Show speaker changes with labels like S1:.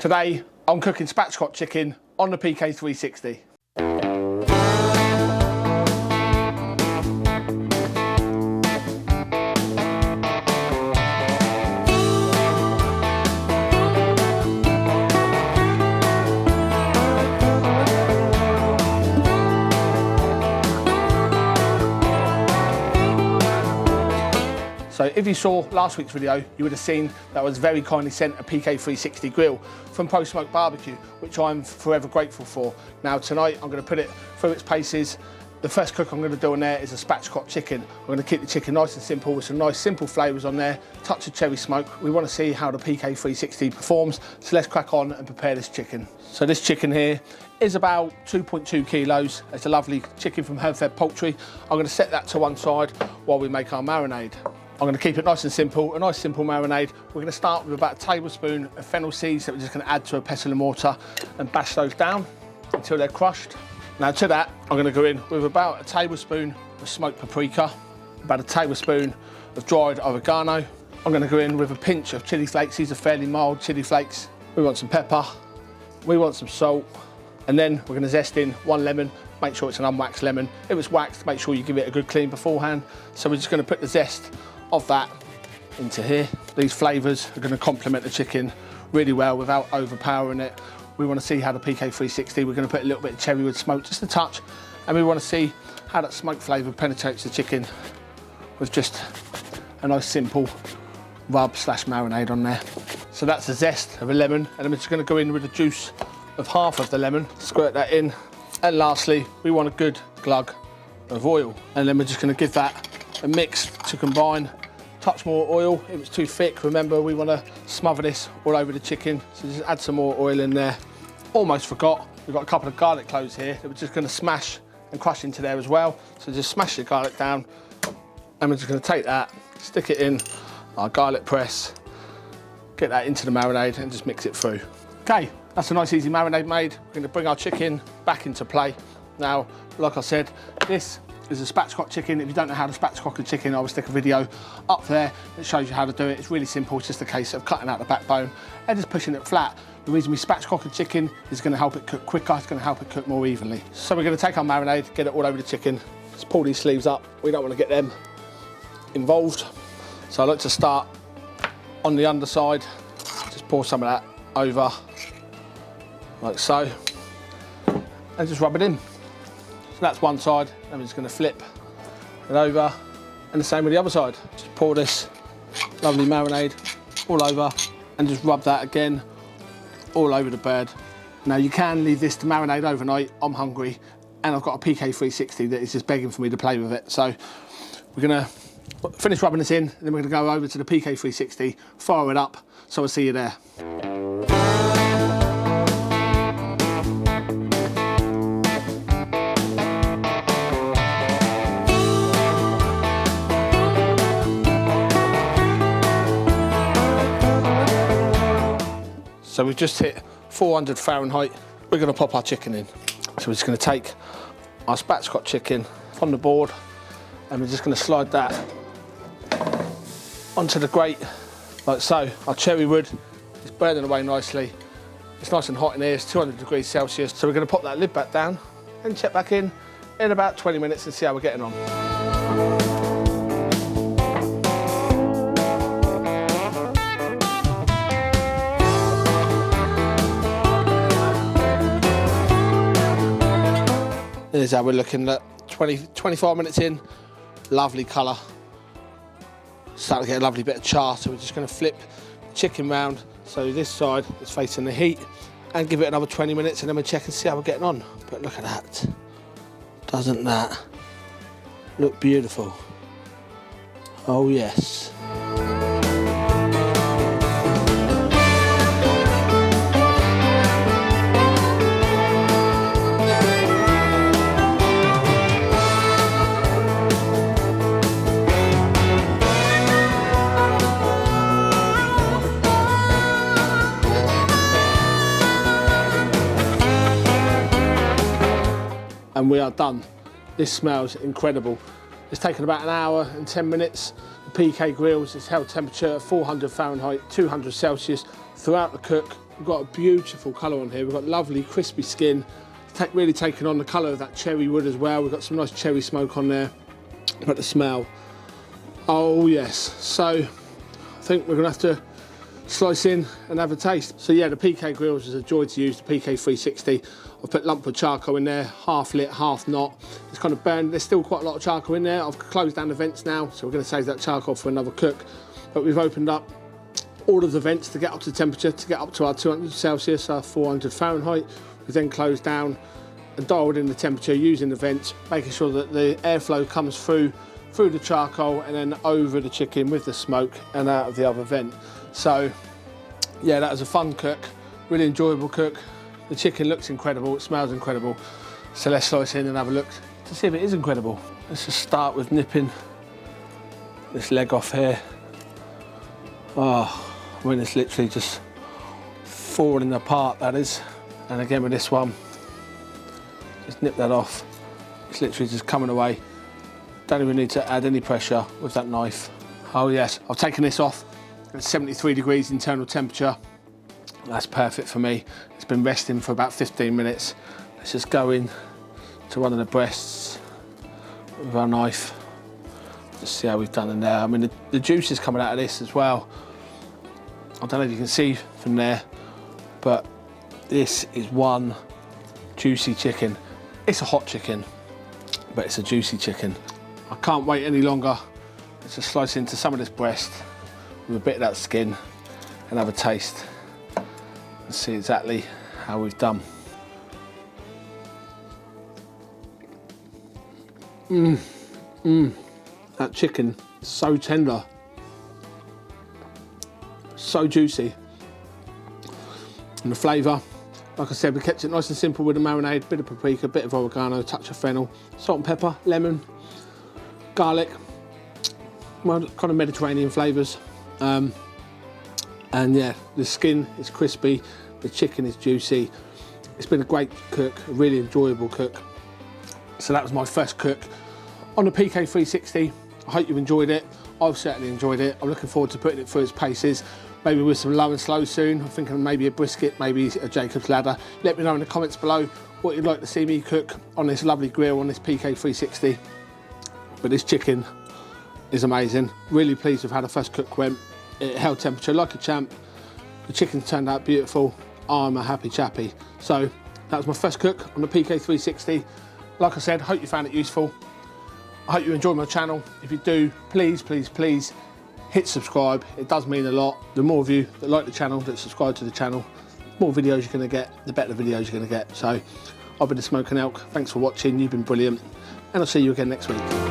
S1: Today, I'm cooking spatchcock chicken on the PK360. So if you saw last week's video, you would have seen that I was very kindly sent a PK360 grill from Pro Smoke Barbecue, which I'm forever grateful for. Now tonight, I'm gonna put it through its paces. The first cook I'm gonna do on there is a spatchcock chicken. I'm gonna keep the chicken nice and simple with some nice simple flavors on there, touch of cherry smoke. We wanna see how the PK360 performs, so let's crack on and prepare this chicken. So this chicken here is about 2.2 kilos. It's a lovely chicken from Hereford Poultry. I'm gonna set that to one side while we make our marinade. I'm going to keep it nice and simple, a nice simple marinade. We're going to start with about a tablespoon of fennel seeds that we're just going to add to a pestle and mortar and bash those down until they're crushed. Now to that, I'm going to go in with about a tablespoon of smoked paprika, about a tablespoon of dried oregano. I'm going to go in with a pinch of chili flakes. These are fairly mild chili flakes. We want some pepper, we want some salt, and then we're going to zest in one lemon. Make sure it's an unwaxed lemon. If it's waxed, make sure you give it a good clean beforehand. So we're just going to put the zest of that into here. These flavours are going to complement the chicken really well without overpowering it. We want to see how the PK360, we're going to put a little bit of cherry wood smoke, just a touch, and we want to see how that smoke flavour penetrates the chicken with just a nice simple rub slash marinade on there. So that's the zest of a lemon, and then we're just going to go in with the juice of half of the lemon, squirt that in, and lastly we want a good glug of oil, and then we're just going to give that a mix to combine. Touch more oil. If it's too thick, remember we want to smother this all over the chicken, so just add some more oil in there. Almost forgot, we've got a couple of garlic cloves here that we're just going to smash and crush into there as well. So just smash the garlic down, and we're just going to take that, stick it in our garlic press, get that into the marinade and just mix it through. Okay, that's a nice easy marinade made. We're going to bring our chicken back into play. Now, like I said, this is a spatchcock chicken. If you don't know how to spatchcock a chicken, I will stick a video up there that shows you how to do it. It's really simple. It's just a case of cutting out the backbone and just pushing it flat. The reason we spatchcock a chicken is going to help it cook quicker. It's going to help it cook more evenly. So we're going to take our marinade, get it all over the chicken. Just pull these sleeves up. We don't want to get them involved. So I like to start on the underside. Just pour some of that over, like so, and just rub it in. So that's one side, and we're just going to flip it over, and the same with the other side. Just pour this lovely marinade all over and just rub that again all over the bird. Now you can leave this to marinate overnight. I'm hungry and I've got a PK360 that is just begging for me to play with it. So we're going to finish rubbing this in, and then we're going to go over to the PK360, fire it up, so I'll see you there. So we've just hit 400 Fahrenheit. We're going to pop our chicken in. So we're just going to take our spatchcock chicken from the board, and we're just going to slide that onto the grate, like so. Our cherry wood is burning away nicely. It's nice and hot in here, it's 200 degrees Celsius. So we're going to pop that lid back down and check back in about 20 minutes and see how we're getting on. Here's how we're looking at 25 minutes in. Lovely colour. Starting to get a lovely bit of char, so we're just going to flip the chicken round so this side is facing the heat, and give it another 20 minutes, and then we'll check and see how we're getting on. But look at that. Doesn't that look beautiful? Oh yes. And we are done. This smells incredible. It's taken about an hour and 10 minutes. The PK grills is held temperature at 400 Fahrenheit, 200 Celsius throughout the cook. we've got a beautiful colour on here. We've got lovely crispy skin, really taking on the colour of that cherry wood as well. We've got some nice cherry smoke on there. But the smell, oh yes. So I think we're gonna have to slice in and have a taste. So yeah, the PK grills is a joy to use, the PK360. I've put lump of charcoal in there, half lit, half not. It's kind of burned. There's still quite a lot of charcoal in there. I've closed down the vents now, so we're going to save that charcoal for another cook. But we've opened up all of the vents to get up to temperature, to get up to our 200 Celsius, our 400 Fahrenheit. We've then closed down and dialed in the temperature using the vents, making sure that the airflow comes through the charcoal and then over the chicken with the smoke and out of the other vent. So yeah, that was a fun cook, really enjoyable cook. The chicken looks incredible, it smells incredible. So let's slice in and have a look to see if it is incredible. Let's just start with nipping this leg off here. Oh, I mean, it's literally just falling apart, that is. And again with this one, just nip that off. It's literally just coming away. Don't even need to add any pressure with that knife. Oh yes, I've taken this off. It's 73 degrees internal temperature. That's perfect for me. It's been resting for about 15 minutes. Let's just go in to one of the breasts with our knife. Just see how we've done in there. I mean, the juice is coming out of this as well. I don't know if you can see from there, but this is one juicy chicken. It's a hot chicken, but it's a juicy chicken. I can't wait any longer. Let's just slice into some of this breast with a bit of that skin and have a taste and see exactly how we've done. That chicken is so tender, so juicy, and the flavour, like I said, we kept it nice and simple with the marinade, bit of paprika, bit of oregano, touch of fennel, salt and pepper, lemon, garlic, well, kind of Mediterranean flavours. And yeah, the skin is crispy, the chicken is juicy. It's been a great cook, a really enjoyable cook. So that was my first cook on the PK360. I hope you enjoyed it. I've certainly enjoyed it. I'm looking forward to putting it through its paces, maybe with some low and slow soon. I'm thinking maybe a brisket, maybe a Jacob's ladder. Let me know in the comments below what you'd like to see me cook on this lovely grill, on this PK360. But this chicken is amazing. Really pleased with how the first cook went. It held temperature like a champ. The chicken turned out beautiful. I'm a happy chappy. So that was my first cook on the PK360. Like I said, hope you found it useful. I hope you enjoyed my channel. If you do, please, please, please hit subscribe. It does mean a lot. The more of you that like the channel, that subscribe to the channel, the more videos you're gonna get, the better videos you're gonna get. So I've been the Smoking Elk. Thanks for watching. You've been brilliant. And I'll see you again next week.